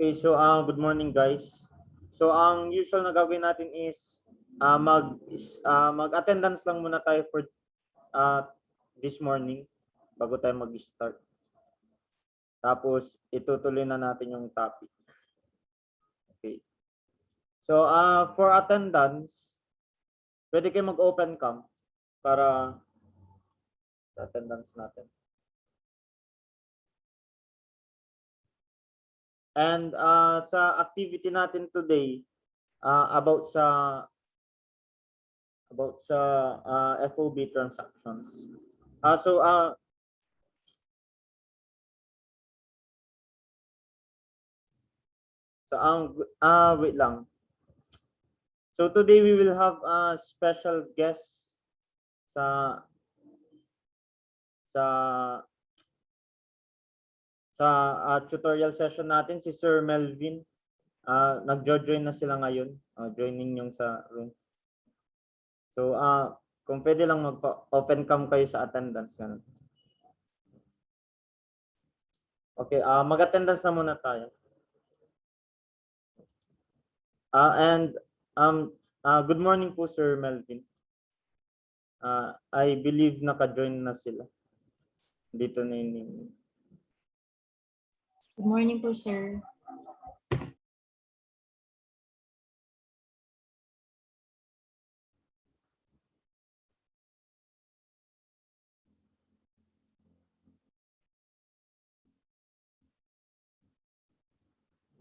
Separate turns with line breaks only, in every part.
Okay, so good morning guys. So ang usual na gagawin natin is mag-attendance lang muna tayo for uh, this morning bago tayo mag-start. Tapos itutuloy na natin yung topic. Okay. So for attendance, pwede kayo mag-open cam para sa attendance natin. And sa activity natin today, about sa FOB transactions. Wait lang. So today we will have a special guest sa sa tutorial session natin, si Sir Melvin. Nagjo-join na sila ngayon, joining yung sa room. So kung pwede lang mag-open cam kayo sa attendance. Ganun. Okay, mag-attendance na muna tayo. Good morning po Sir Melvin. I believe naka-join na sila. Dito na yun.
Good morning po, sir.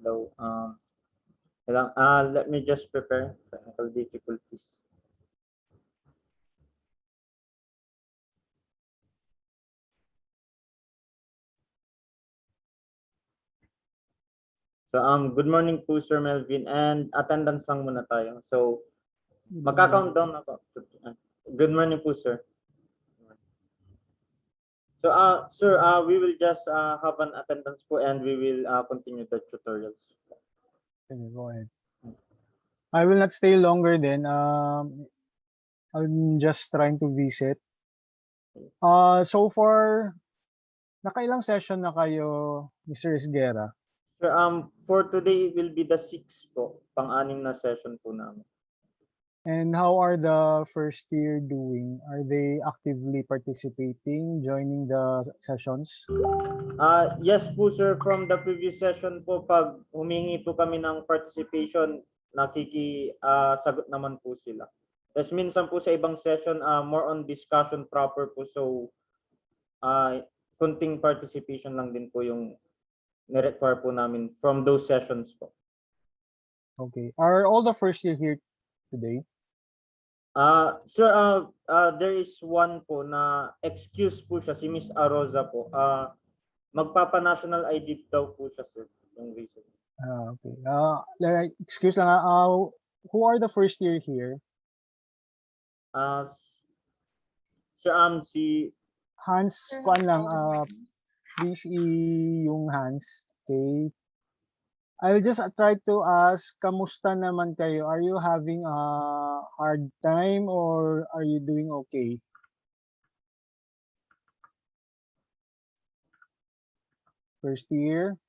Hello. Let me just prepare technical difficulties. So good morning po Sir Melvin, and attendance lang muna tayo. So magka-countdown ako. Good morning po sir. So sir, we will just have an attendance po and we will continue the tutorials.
Okay, go ahead. I will not stay longer then. I'm just trying to visit. So far, nakailang session na kayo, Mr. Esguera?
Sir, for today will be the 6th po, pang-anim na session po namin.
And how are the first year doing? Are they actively participating, joining the sessions?
Yes po sir, from the previous session po, pag humingi po kami ng participation, sagot naman po sila. Tapos minsan po sa ibang session, more on discussion proper po, so kunting participation lang din po yung ni-require po namin from those sessions po.
Okay. Are all the first year here today?
Sir, there is one po na excuse po siya, si Miss Aroza po. Magpapa-national ID daw po siya, sir, yung reason.
Okay. Excuse lang, who are the first year here?
Sir, si
Hans, kuan lang, please yung Hans. Okay. I'll just try to ask, kamusta naman kayo? Are you having a hard time or are you doing okay? First year?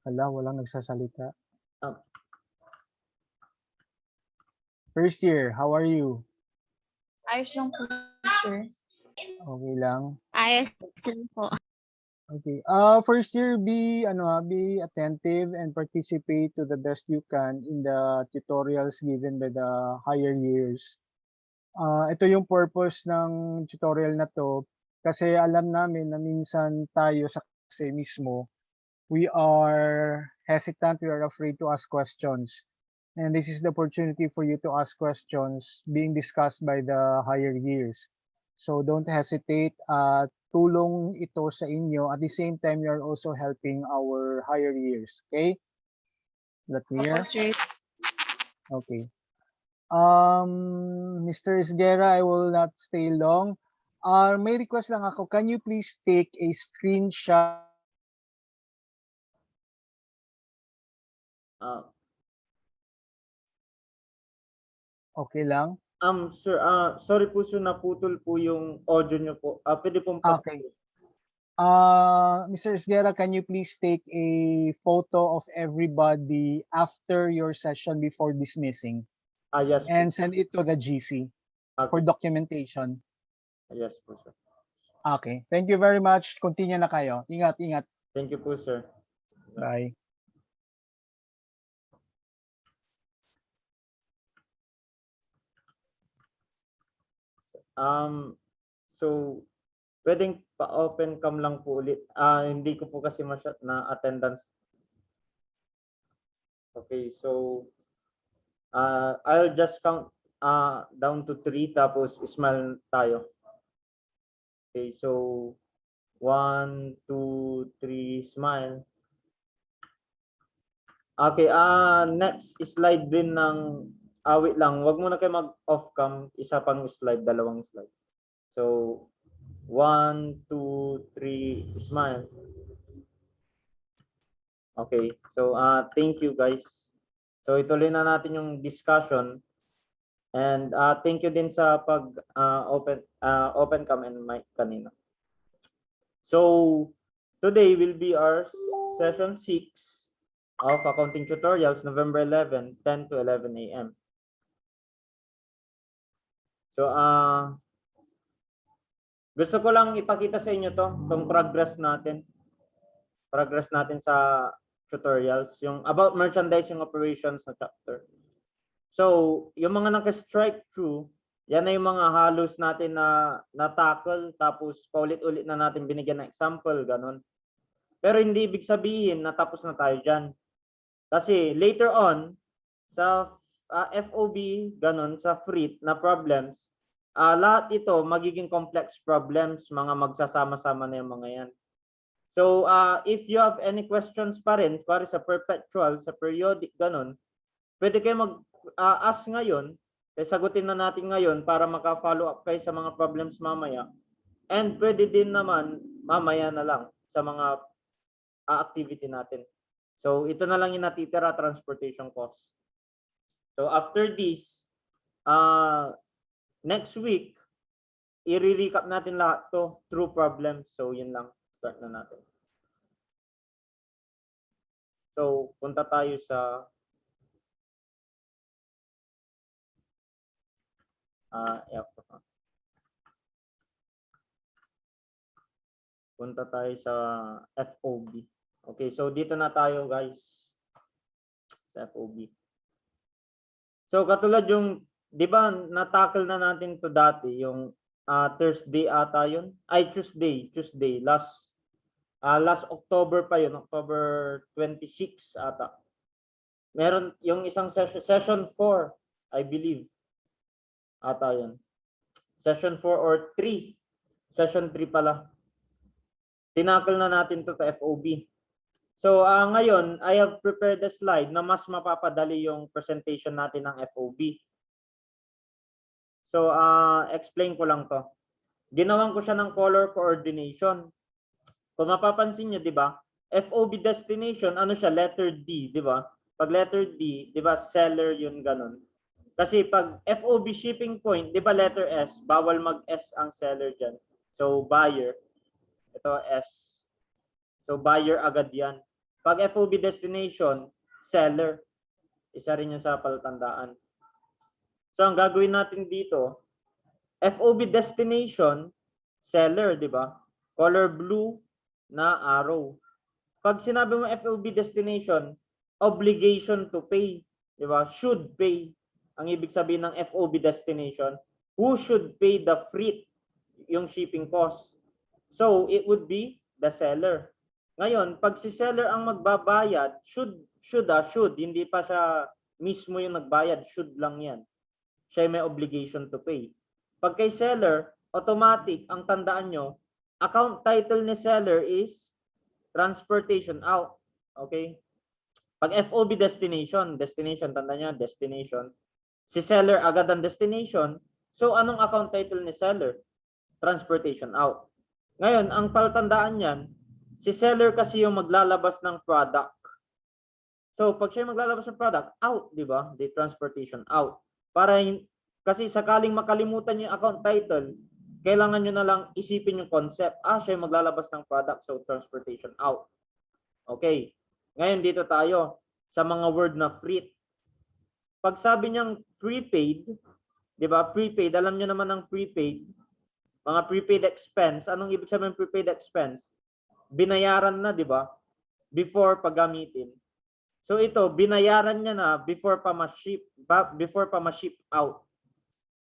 Hala, walang nagsasalita. First year, how are you?
Ayos lang po, sir.
Okay lang.
Ayos lang po.
Okay. First year, be attentive and participate to the best you can in the tutorials given by the higher years. Ito yung purpose ng tutorial na to kasi alam namin na minsan tayo sa klase mismo, we are hesitant, we are afraid to ask questions. And this is the opportunity for you to ask questions being discussed by the higher years. So don't hesitate. Tulong ito sa inyo. At the same time, you're also helping our higher years. Okay? Is that clear?
Opo, sir.
Okay. Mr. Esguera, I will not stay long. May request lang ako. Can you please take a screenshot? Okay lang?
Sir, sorry po sir, naputol po yung audio nyo po. Pwede pong
Okay. Mr. Esguerra, can you please take a photo of everybody after your session before dismissing
Yes po.
and send it to the GC for
Okay.
documentation?
Yes po, sir.
Okay. Thank you very much. Continue na kayo. Ingat, ingat.
Thank you po, sir.
Bye.
So, pwedeng pa-open cam lang po ulit. Hindi ko po kasi na attendance. Okay, so I'll just count down to 3 tapos smile tayo. Okay, so 1, 2, 3, smile. Okay, next slide din ng wait lang, wag muna kayo mag-off cam, isa pang slide, dalawang slide. So 1, 2, 3, smile. Okay, so thank you guys. So ituloy na natin yung discussion. And thank you din sa pag open cam and mic kanina. So today will be our session 6 of accounting tutorials, November 11, 10 to 11 a.m. So gusto ko lang ipakita sa inyo tong progress natin. Progress natin sa tutorials, yung about merchandising operations na chapter. So, yung mga naka-strike through, yan na yung mga halos natin na na-tackle, tapos paulit-ulit na natin binigyan ng example, ganun. Pero hindi ibig sabihin na tapos na tayo dyan. Kasi later on, sa FOB, ganun, sa FRIT na problems, lahat ito magiging complex problems, mga magsasama-sama na yung mga yan. So, if you have any questions pa rin, para sa perpetual, sa periodic, ganun, pwede kayo mag-ask ngayon, kaya sagutin na natin ngayon para maka-follow up kayo sa mga problems mamaya. And pwede din naman mamaya na lang sa mga activity natin. So, ito na lang yung natitira, transportation costs. So, after this, next week, i-recap natin lahat to through problems. So, yun lang. Start na natin. So, punta tayo sa punta tayo sa FOB. Okay, so dito na tayo guys sa FOB. So, katulad yung, di ba, na-tackle na natin to dati, yung Thursday ata yun? Ay, Tuesday, last October pa yun, October 26 ata. Meron yung isang session 4, I believe. Ata yun. Session 4 or 3. Session 3 pala. Tinakal na natin to sa FOB. So, ngayon, I have prepared a slide na mas mapapadali yung presentation natin ng FOB. So, explain ko lang to. Ginawan ko siya ng color coordination. Kung mapapansin nyo, di ba? FOB destination, ano siya? Letter D, di ba? Pag letter D, di ba? Seller yun, ganun. Kasi pag FOB shipping point, di ba letter S? Bawal mag-S ang seller dyan. So, buyer. Ito, S. So, buyer agad yan. Pag FOB destination, seller. Isa rin yung sa palatandaan. So, ang gagawin natin dito, FOB destination, seller, di ba? Color blue na arrow. Pag sinabi mo FOB destination, obligation to pay, di ba? Should pay. Ang ibig sabihin ng FOB destination, who should pay the freight, yung shipping cost. So, it would be the seller. Ngayon, pag si seller ang magbabayad, should, hindi pa siya mismo yung nagbayad, should lang yan. Siya may obligation to pay. Pag kay seller, automatic, ang tandaan nyo, account title ni seller is transportation out. Okay? Pag FOB destination, tanda niya, destination. Si seller agad ang destination. So, anong account title ni seller? Transportation out. Ngayon, ang palatandaan niyan, si seller kasi yung maglalabas ng product. So, pag siya maglalabas ng product, out, di ba? The transportation out. Kasi sakaling makalimutan yung account title, kailangan nyo na lang isipin yung concept. Siya yung maglalabas ng product, so transportation out. Okay. Ngayon dito tayo sa mga word na freight. Pag sabi niyang prepaid, di ba? Prepaid, alam niyo naman ang prepaid. Mga prepaid expense. Anong ibig sabihin ng prepaid expense? Binayaran na, di ba? Before paggamitin. So ito, binayaran niya na before pa ma-ship out.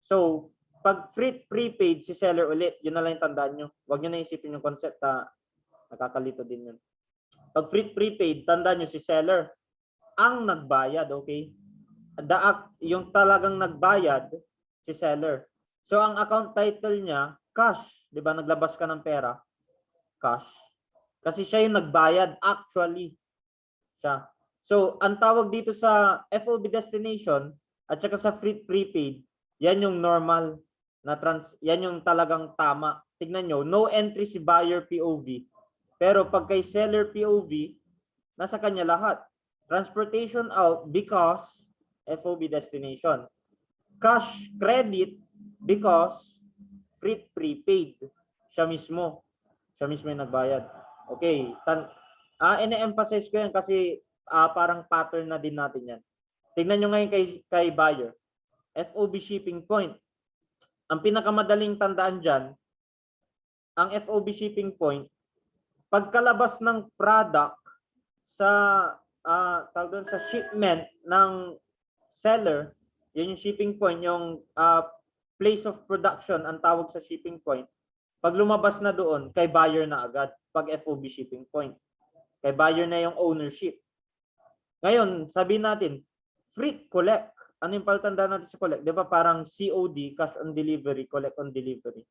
So, pag prepaid si seller ulit, yun na lang yung tandaan nyo. Huwag nyo na isipin yung concept na nakakalito din yun. Pag prepaid, tandaan nyo si seller ang nagbayad, okay? Yung talagang nagbayad, si seller. So, ang account title niya, cash. Di ba? Naglabas ka ng pera. Cash. Kasi siya yung nagbayad, actually. Siya. So, ang tawag dito sa FOB destination at saka sa prepaid, yan yung normal na yan yung talagang tama. Tignan nyo, no entry si buyer POV. Pero pag kay seller POV, nasa kanya lahat. Transportation out because FOB destination. Cash credit because prepaid. Siya mismo. Siya mismo yung nagbayad. Okay. Ine-emphasize ko yan kasi parang pattern na din natin yan. Tignan nyo ngayon kay buyer. FOB shipping point. Ang pinakamadaling tandaan dyan, ang FOB shipping point, pagkalabas ng product sa sa shipment ng seller, yun yung shipping point, yung place of production, ang tawag sa shipping point. Pag lumabas na doon, kay buyer na agad, pag FOB shipping point. Kay buyer na yung ownership. Ngayon, sabihin natin, freight collect. Ano yung palatandaan natin sa collect? Di ba parang COD, cash on delivery, collect on delivery.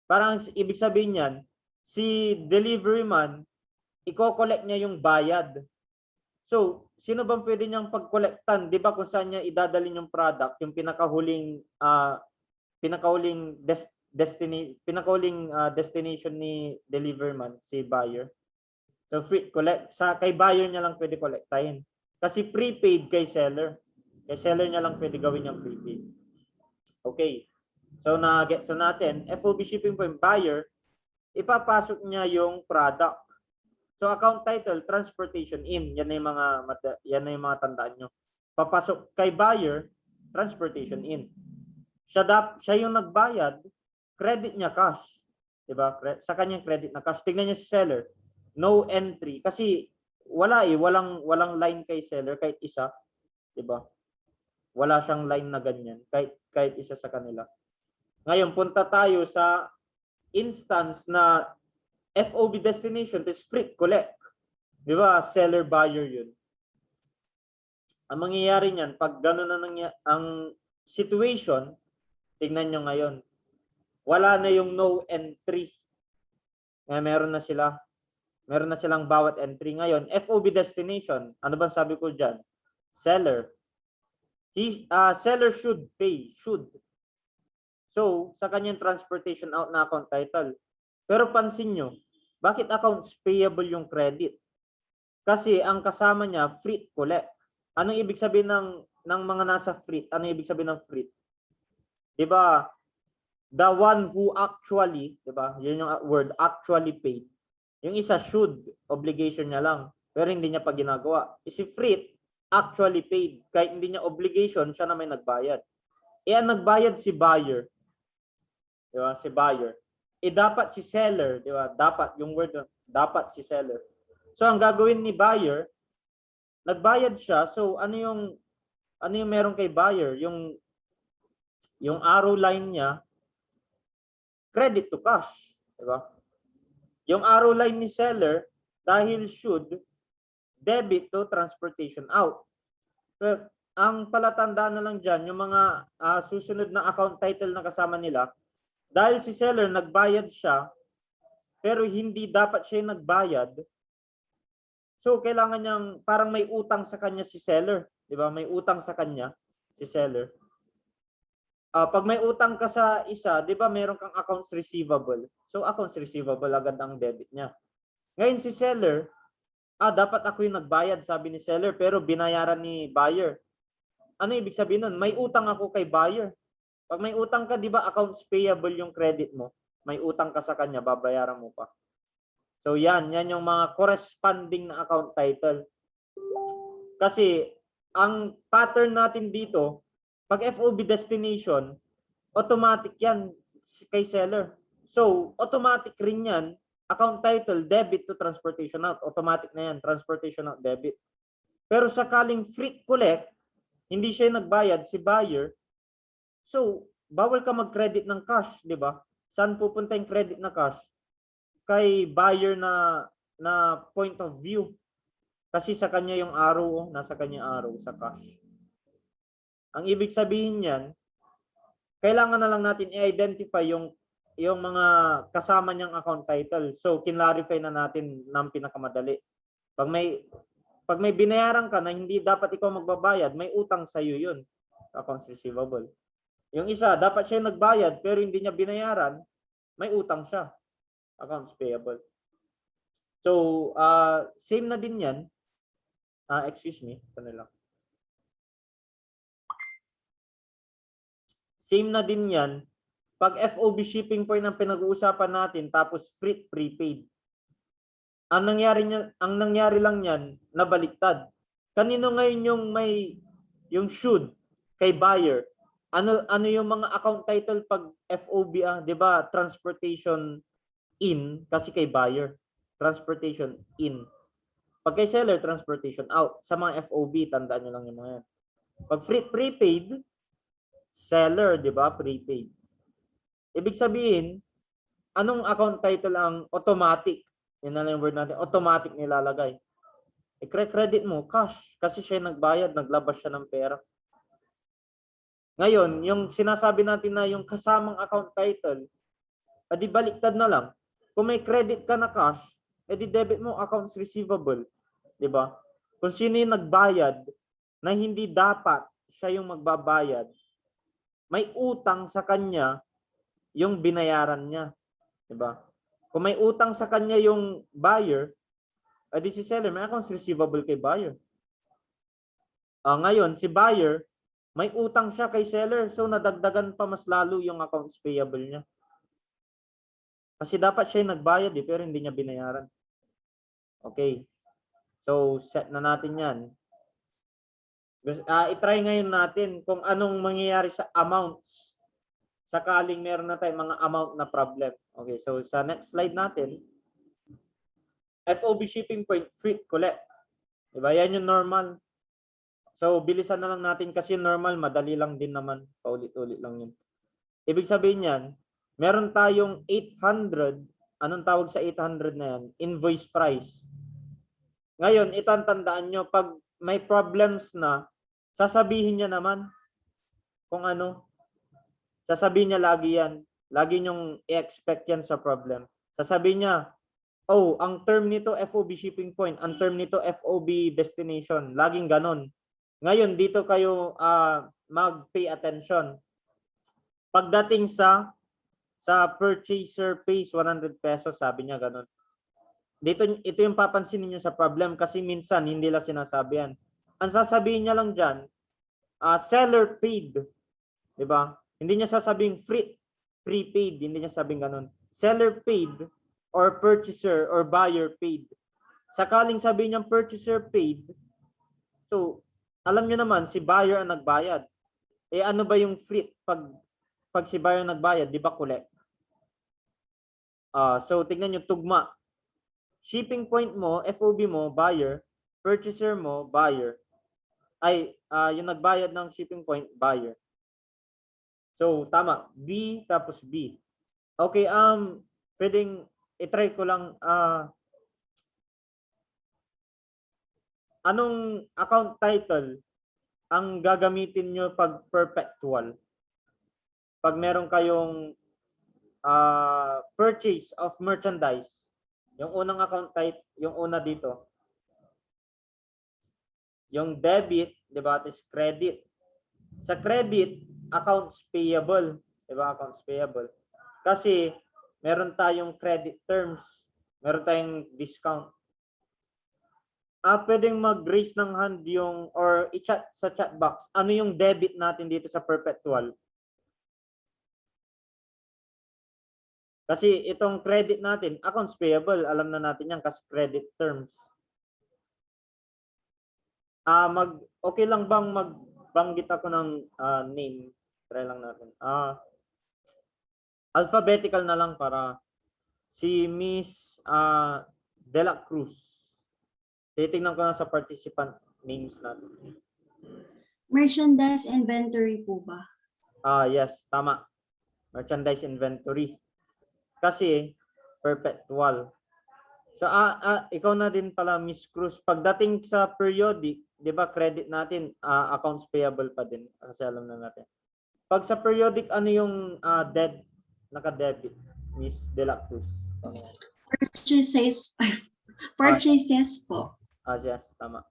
Parang ibig sabihin yan, si delivery man, i-collect niya yung bayad. So, sino bang pwede niyang pag-collectan? Di ba kung saan niya idadalhin yung product, yung pinakahuling destination ni delivery man, si buyer. So, free collect. Kay buyer niya lang pwede collectahin. Kasi prepaid kay seller. Kay seller niya lang pwede gawin yung prepaid. Okay. So, na-gets na natin. FOB shipping point buyer, ipapasok niya yung product. So, account title, transportation in. Yan na yung mga tandaan nyo. Papasok kay buyer, transportation in. Siya yung nagbayad, credit niya cash. Diba? Sa kanyang credit na cash. Tignan niyo si seller. No entry. Kasi walang line kay seller kahit isa. Diba? Wala siyang line na ganyan kahit isa sa kanila. Ngayon, punta tayo sa instance na FOB destination is freight collect. Di ba? Seller buyer yun. Ang mangyayari niyan, pag gano'n na ang situation, tingnan nyo ngayon. Wala na yung no entry. Meron na silang bawat entry. Ngayon, FOB destination, ano ba sabi ko dyan? Seller. Seller should pay. Should. So, sa kanyang transportation out na account title. Pero pansin nyo, bakit accounts payable yung credit? Kasi ang kasama niya, freight collect. Anong ibig sabihin ng mga nasa freight? Anong ibig sabihin ng freight? Diba? The one who actually, diba? Yun yung word, actually paid. Yung isa should, obligation niya lang. Pero hindi niya pa ginagawa. Si freight, actually paid. Kahit hindi niya obligation, siya na may nagbayad. Ang nagbayad si buyer. Diba? Si buyer. Dapat si seller, di ba? Dapat, yung word, dapat si seller. So, ang gagawin ni buyer, nagbayad siya. So, ano yung meron kay buyer? Yung arrow line niya, credit to cash. Di ba? Yung arrow line ni seller, dahil should, debit to transportation out. So, ang palatandaan na lang dyan, yung mga susunod na account title na kasama nila, dahil si seller nagbayad siya, pero hindi dapat siya yung nagbayad, so kailangan niyang, parang may utang sa kanya si seller. Di ba? May utang sa kanya si seller. Pag may utang ka sa isa, di ba meron kang accounts receivable. So accounts receivable agad ang debit niya. Ngayon si seller, dapat ako yung nagbayad, sabi ni seller, pero binayaran ni buyer. Ano ibig sabihin nun? May utang ako kay buyer. Pag may utang ka, di ba accounts payable yung credit mo? may utang ka sa kanya, babayaran mo pa. So yan yung mga corresponding na account title. Kasi ang pattern natin dito, pag FOB destination, automatic yan kay seller. So automatic rin yan, account title, debit to transportation out. Automatic na yan, transportation out, debit. Pero sakaling free collect, hindi siya nagbayad, si buyer, so bawal ka mag-credit ng cash, di ba? Saan pupunta yung credit na cash? Kay buyer na point of view. Kasi sa kanya yung arrow, nasa kanya arrow sa cash. Ang ibig sabihin niyan, kailangan na lang natin i-identify yung mga kasama niyang account title. So, kinlarify na natin ng pinakamadali. Pag may binayaran ka na hindi dapat ikaw magbabayad, may utang sa iyo yun. Accounts receivable. Yung isa, dapat siya nagbayad pero hindi niya binayaran, may utang siya. Accounts payable. So, same na din yan. Excuse me, ito na lang. Same na din yan. Pag FOB shipping point ang pinag-uusapan natin, tapos free prepaid. Ang nangyari lang yan, nabaliktad. Kanino ngayon yung should kay buyer? Ano yung mga account title pag FOB, 'di ba? Transportation in kasi kay buyer. Transportation in. Pag kay seller, transportation out. Sa mga FOB, tandaan niyo lang yung mga yan. Pag prepaid, seller, 'di ba? Prepaid. Ibig sabihin, anong account title ang automatic? Yan na lang yung word natin, automatic nilalagay. I-credit mo, cash. Kasi siya nagbayad, naglabas siya ng pera. Ngayon, yung sinasabi natin na yung kasamang account title, edi baliktad na lang. Kung may credit ka na cash, edi debit mo accounts receivable. Diba? Kung sino yung nagbayad na hindi dapat siya yung magbabayad, may utang sa kanya yung binayaran niya. Diba? Kung may utang sa kanya yung buyer, edi si seller, may accounts receivable kay buyer. Ngayon, si buyer, may utang siya kay seller, so nadagdagan pa mas lalo yung accounts payable niya. Kasi dapat siya yung nagbayad pero hindi niya binayaran. Okay. So, set na natin yan. I-try ngayon natin kung anong mangyayari sa amounts. Sakaling meron na tayong mga amount na problem. Okay, so sa next slide natin, FOB shipping point, free collect. Diba? Yan yung normal. So, bilisan na lang natin kasi normal, madali lang din naman. Paulit-ulit lang yun. Ibig sabihin yan, meron tayong 800. Anong tawag sa 800 na yan? Invoice price. Ngayon, itantandaan nyo, pag may problems na, sasabihin niya naman kung ano. Sasabihin niya lagi yan. Lagi nyong i-expect yan sa problem. Sasabihin niya, oh, ang term nito FOB shipping point, ang term nito FOB destination. Laging ganon. Ngayon, dito kayo mag-pay attention. Pagdating sa purchaser pays 100 pesos, sabi niya ganon. Dito, ito yung papansin niyo sa problem kasi minsan hindi lang sinasabi yan. Ang sasabihin niya lang dyan, seller paid. Diba? Hindi niya sasabing prepaid. Hindi niya sabing ganun. Seller paid or purchaser or buyer paid. Sakaling sabihin niyang purchaser paid, so, alam niyo naman, si buyer ang nagbayad. Ano ba yung free pag si buyer nagbayad, di ba collect? So, tignan niyo, tugma. Shipping point mo, FOB mo, buyer. Purchaser mo, buyer. Yung nagbayad ng shipping point, buyer. So, tama. B tapos B. Okay, pwedeng i-try ko lang, anong account title ang gagamitin nyo pag perpetual? Pag meron kayong purchase of merchandise, yung unang account type, yung una dito, yung debit, di ba, is credit. Sa credit, accounts payable, di ba, accounts payable. Kasi meron tayong credit terms, meron tayong discount. Pwedeng mag-raise ng hand yung, or i-chat sa chat box, ano yung debit natin dito sa perpetual? Kasi itong credit natin, accounts payable, alam na natin yan kasi credit terms. Okay lang bang magbanggit ako ng name? Try lang natin. Alphabetical na lang para si Miss De La Cruz. Titingnan ko na sa participant names natin.
Merchandise inventory po ba?
Yes, tama. Merchandise inventory. Kasi perpetual. So ikaw na din pala, Miss Cruz. Pagdating sa periodic, 'di ba, credit natin, accounts payable pa din kasi alam na natin. Pag sa periodic, ano yung naka-debit, Miss De La Cruz?
Purchases po.
Yes, tama.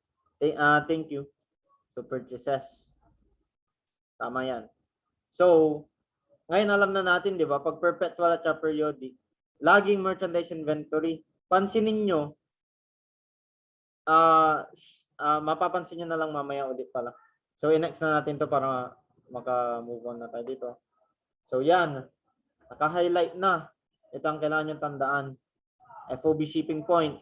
Thank you. So purchases. Tama 'yan. So, ngayon alam na natin, 'di ba? Pag perpetual at periodic, laging merchandise inventory. Pansinin nyo, mapapansin nyo na lang mamaya ulit pala. So, i-next na natin to para maka-move on na tayo dito. So, yan. Naka-highlight na. Ito ang kailangan nyo tandaan. FOB shipping point.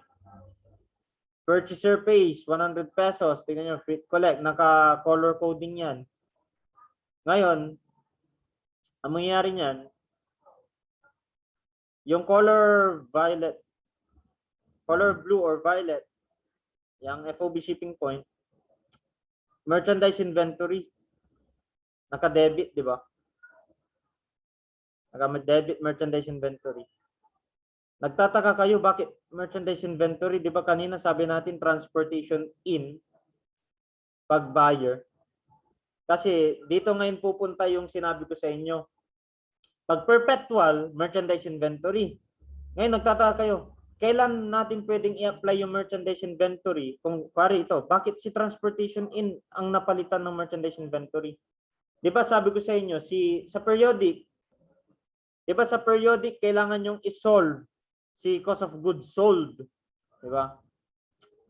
Purchaser pays, 100 pesos. Tingnan nyo, free collect. Naka-color coding yan. Ngayon, ang mangyayari niyan, yung color blue or violet, yung FOB shipping point, merchandise inventory, naka-debit, di ba? Naka-debit merchandise inventory. Nagtataka kayo bakit merchandise inventory, di ba kanina sabi natin transportation in pag buyer. Kasi dito ngayon pupunta yung sinabi ko sa inyo. Pag perpetual, merchandise inventory. Ngayon nagtataka kayo, kailan natin pwedeng i-apply yung merchandise inventory? Kung pare ito, bakit si transportation in ang napalitan ng merchandise inventory? 'Di ba sabi ko sa inyo, sa periodic, 'di ba sa periodic kailangan yung i-solve si cost of goods sold, 'di ba?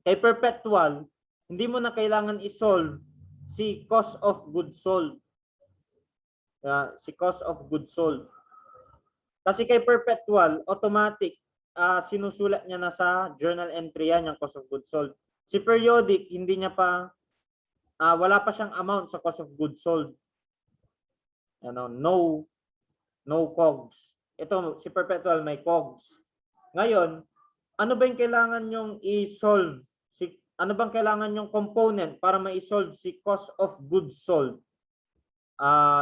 Kay perpetual, hindi mo na kailangan i-solve si cost of goods sold. Si cost of goods sold. Kasi kay perpetual, automatic sinusulat niya na sa journal entry yan, yung cost of goods sold. Si periodic, hindi niya pa, wala pa siyang amount sa cost of goods sold. No COGS. Ito, si perpetual may COGS. Ngayon, ano ba yung kailangan nyong i-solve? Ano bang kailangan yung component para ma-solve si cost of goods sold?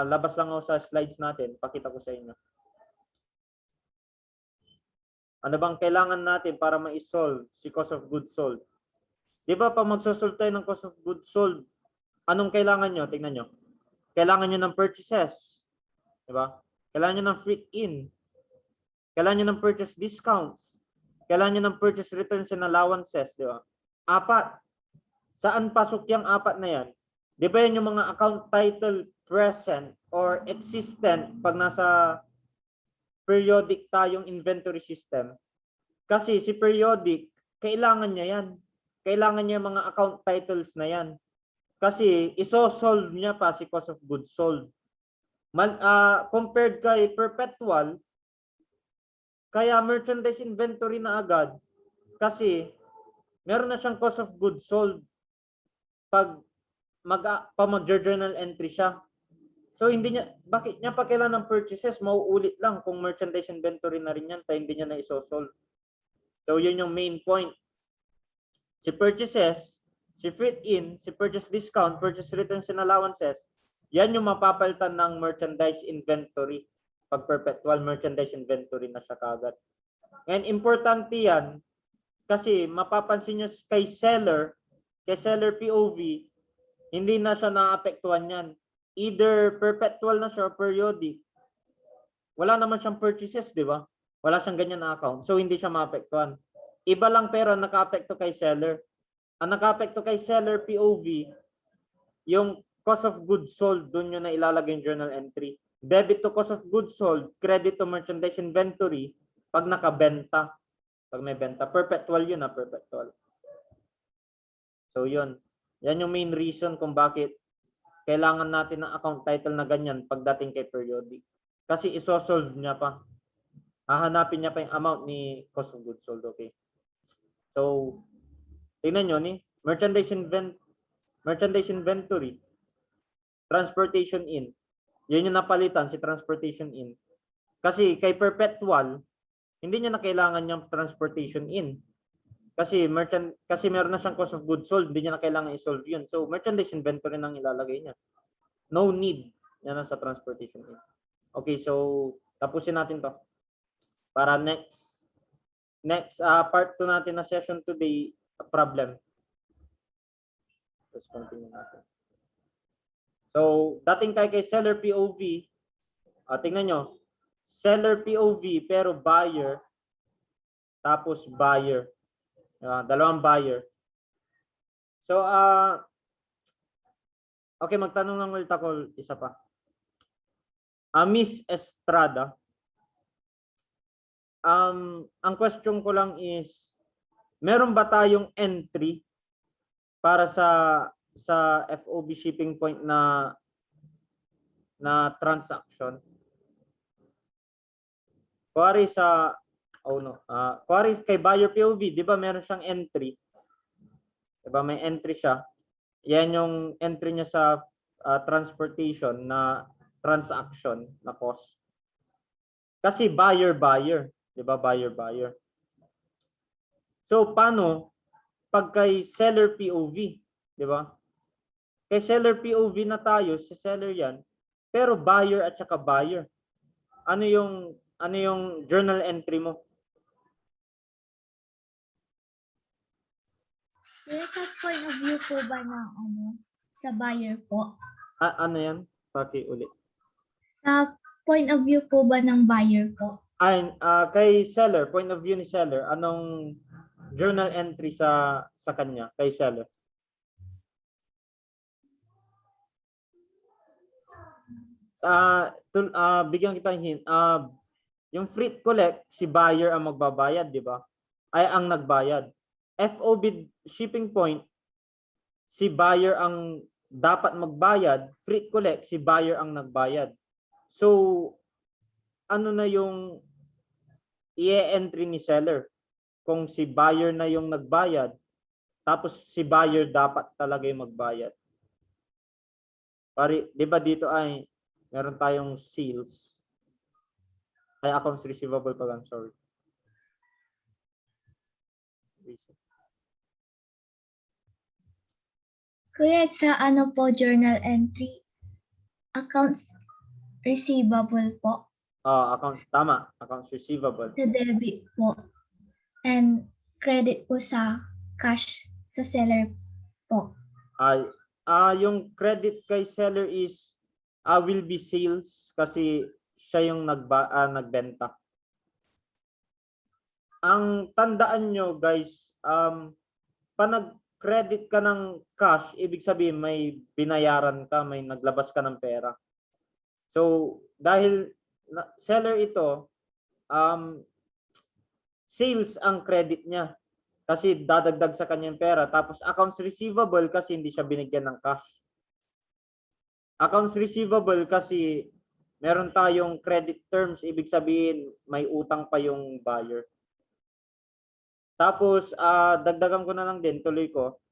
Labas lang ako sa slides natin. Pakita ko sa inyo. Ano bang kailangan natin para ma-solve si cost of goods sold? Di ba pag magsosolve tayo ng cost of goods sold, anong kailangan nyo? Tingnan nyo. Kailangan nyo ng purchases. Di ba? Kailangan nyo ng free in. Kailangan nyo ng purchase discounts. Kailangan nyo ng purchase returns and allowances. Di ba? 4. Saan pasok yung 4 na yan? Di ba yan yung mga account title present or existent pag nasa periodic tayong inventory system? Kasi si periodic, kailangan niya yan. Kailangan niya mga account titles na yan. Kasi iso-solve niya pa si cost of goods sold. Compared kay perpetual, kaya merchandise inventory na agad kasi meron na siyang cost of goods sold pag mag-journal entry siya. So bakit niya pa kailangan ng purchases? Mauulit lang kung merchandise inventory na rin yan, tayo hindi niya na isosolve. So yun yung main point. Si purchases, si fit in, si purchase discount, purchase returns and allowances, yan yung mapapalitan ng merchandise inventory. Pag perpetual merchandise inventory na siya kagad. And importante yan kasi mapapansin nyo kay seller POV, hindi na siya naapektuhan yan. Either perpetual na siya or periodic. Wala naman siyang purchases, di ba? Wala siyang ganyan na account. So, hindi siya maapektuhan. Iba lang pero naka-apekto kay seller. Ang naka-apekto kay seller POV, yung cost of goods sold, doon yun na ilalagay yung journal entry. Debit to cost of goods sold, credit to merchandise inventory, pag nakabenta. Pag may benta. Perpetual yun na, perpetual. So, yun. Yan yung main reason kung bakit kailangan natin ng account title na ganyan pagdating kay periodic. Kasi isosolve niya pa. hahanapin niya pa yung amount ni cost of goods sold. Okay. So, tingnan nyo ni merchandise inventory, transportation in. Yun yung napalitan si transportation in. Kasi kay perpetual, hindi niya na kailangan yung transportation in. Kasi meron na siyang cost of goods sold, hindi niya na kailangan i-solve yun. So, merchandise inventory nang ilalagay niya. No need yan sa transportation in. Okay, so tapusin natin to. Para next part 2 natin na session today, problem. Let's continue natin. So, dating tayo kay seller POV. Tingnan nyo. Seller POV pero buyer. Tapos buyer. Dalawang buyer. So, okay, magtanong ng ulit ako isa pa. Miss Estrada. Ang question ko lang is, meron ba tayong entry para sa FOB shipping point na transaction? Kuwari kuwari kay buyer POV, di ba meron siyang entry? Di ba may entry siya? Yan yung entry niya sa transportation na transaction na cost. Kasi buyer, di ba? Buyer. So paano pag kay seller POV, di ba? Kay seller POV na tayo, si seller 'yan, pero buyer at saka buyer. Ano yung journal entry mo?
Sa point of view po ba ng sa buyer po?
Ano 'yan? Paki-ulit.
Sa point of view po ba ng buyer po?
Kay seller, point of view ni seller, anong journal entry sa kanya, kay seller? Bigyan kita ng hint. Yung freight collect, si buyer ang magbabayad, di ba? Ay ang nagbayad. FOB shipping point, si buyer ang dapat magbayad, freight collect, si buyer ang nagbayad. So, ano na yung i-entry ni seller? Kung si buyer na yung nagbayad, tapos si buyer dapat talaga yung magbayad. Pari, di ba dito ay meron tayong sales. Ay, accounts receivable pa lang, sorry.
Kuya, sa po journal entry, accounts receivable po,
Accounts, tama. Accounts receivable.
sa debit po, and credit po sa cash sa seller po.
Yung credit kay seller is will be sales kasi siya yung nagbenta. Ang tandaan nyo guys, pa nag-credit ka ng cash, ibig sabihin may binayaran ka, may naglabas ka ng pera. So, dahil seller ito, sales ang credit niya kasi dadagdag sa kanyang pera. Tapos accounts receivable kasi hindi siya binigyan ng cash. Accounts receivable kasi meron tayong credit terms, ibig sabihin may utang pa yung buyer. Tapos dagdagan ko na lang din, tuloy ko.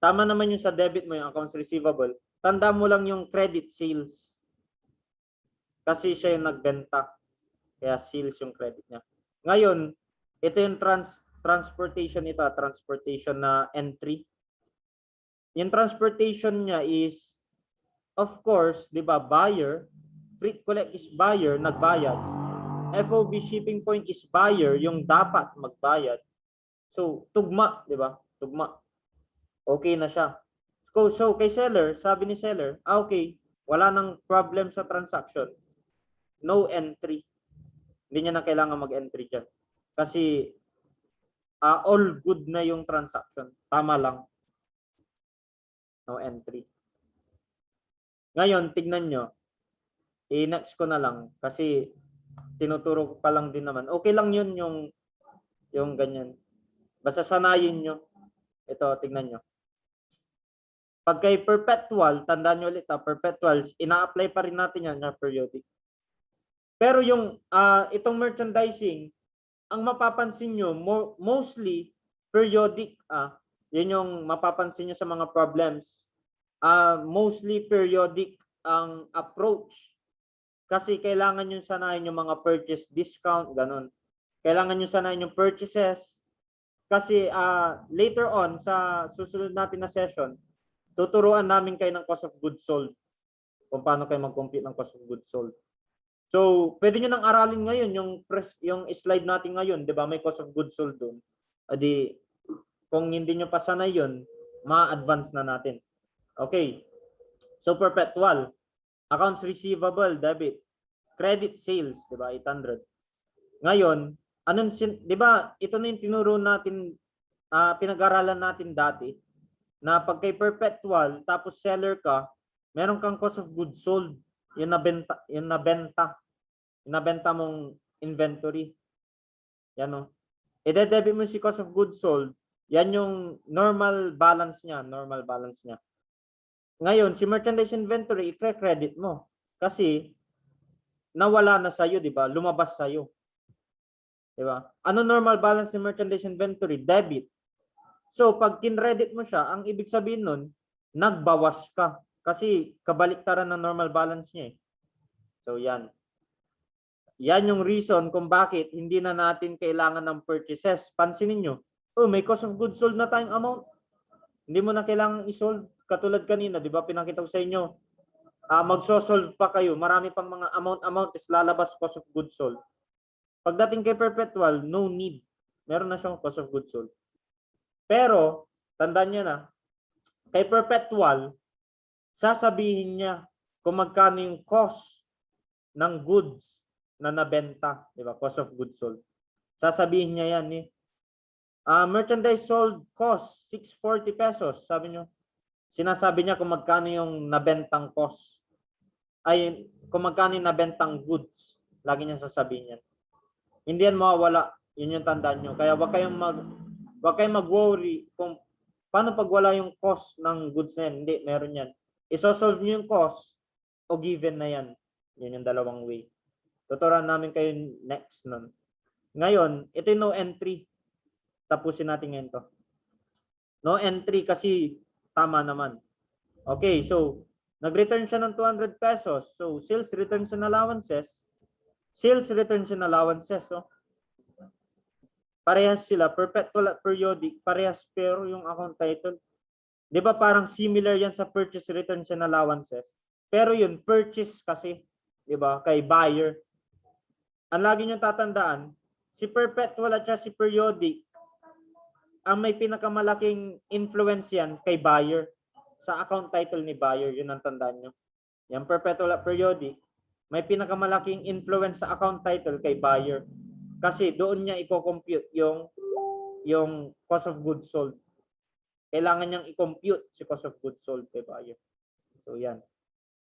Tama naman yung sa debit mo, yung accounts receivable. Tanda mo lang yung credit sales. Kasi siya yung nagbenta. Kaya sales yung credit niya. Ngayon, ito yung transportation ito, transportation na entry. Yung transportation niya is, of course, di ba, buyer. Freight collect is buyer, nagbayad. FOB shipping point is buyer, yung dapat magbayad. So, tugma, di ba? Tugma. Okay na siya. So kay seller, sabi ni seller, okay, wala nang problem sa transaction. No entry. Hindi niya na kailangan mag-entry dyan. Kasi all good na yung transaction. Tama lang. No entry. Ngayon, tignan nyo. I-next ko na lang. Kasi tinuturo ko pa lang din naman. Okay lang yun yung ganyan. Basta sanayin nyo. Ito, tignan nyo. Pag kay perpetual, tandaan nyo ulit perpetual, ina-apply pa rin natin yan na periodic. Pero yung itong merchandising, ang mapapansin nyo, mostly periodic. Yun yung mapapansin nyo sa mga problems. Mostly periodic ang approach. Kasi kailangan nyo sanayin yung mga purchase discount, ganun. Kailangan nyo sanayin yung purchases. Kasi later on, sa susunod natin na session, tuturuan namin kayo ng cost of goods sold. Kung paano kayo mag-compute ng cost of goods sold. So, pwede nyo nang aralin ngayon yung slide natin ngayon, 'di ba? May cost of goods sold doon. Adi kung hindi nyo pa sanay 'yon, ma-advance na natin. Okay. So, perpetual, accounts receivable, debit, credit sales, 'di ba? 800. Ngayon, 'di ba? Ito na yung tinuro natin, pinag-aralan natin dati na pag kay perpetual tapos seller ka, meron kang cost of goods sold. Yung nabenta mong inventory. Yan o. I-debit mo si cost of goods sold. Yan yung normal balance niya. Ngayon, si merchandise inventory, i-credit mo. Kasi, nawala na sa'yo, di ba? Lumabas sa'yo. Di ba? Ano normal balance ni merchandise inventory? Debit. So, pag kinredit mo siya, ang ibig sabihin nun, nagbawas ka. Kasi kabaliktaran ng normal balance niya eh. So yan. Yan yung reason kung bakit hindi na natin kailangan ng purchases. Pansinin nyo, may cost of goods sold na tayong amount. Hindi mo na kailangan isolve. Katulad kanina, di ba pinakita ko sa inyo, magsosolve pa kayo. Marami pang mga amount is lalabas cost of goods sold. Pagdating kay perpetual, no need. Meron na siyang cost of goods sold. Pero, tandaan nyo na, kay perpetual, sasabihin niya kung magkano yung cost ng goods na nabenta, di ba? Cost of goods sold. Sasabihin niya yan eh. Merchandise sold cost 640 pesos, sabi niyo. Sinasabi niya kung magkano yung nabentang cost. Ay, kung magkano yung nabentang goods. Lagi niya sasabihin yan. Hindi yan mawawala. Yun yung tandaan niyo. Kaya wag kayong mag-worry kung paano pag wala yung cost ng goods na yan. Hindi, meron yan. Isosolve nyo yung cost o given na yan. Yun yung dalawang way. Tuturuan namin kayo next nun. Ngayon, ito yung no entry. Tapusin natin ngayon to. No entry kasi tama naman. Okay, so nag-return siya ng 200 pesos. So sales returns and allowances. Sales returns and allowances. So, parehas sila. Perpetual at periodic. Parehas pero yung account title. Di ba parang similar yan sa purchase returns and allowances? Pero yun, purchase kasi, di ba, kay buyer. Ang lagi nyo tatandaan, si perpetual at si periodic, ang may pinakamalaking influence yan kay buyer. Sa account title ni buyer, yun ang tandaan nyo. Yan perpetual at periodic, may pinakamalaking influence sa account title kay buyer. Kasi doon niya i-compute yung cost of goods sold. Kailangan niyang i-compute si cost of goods sold kay buyer. So yan.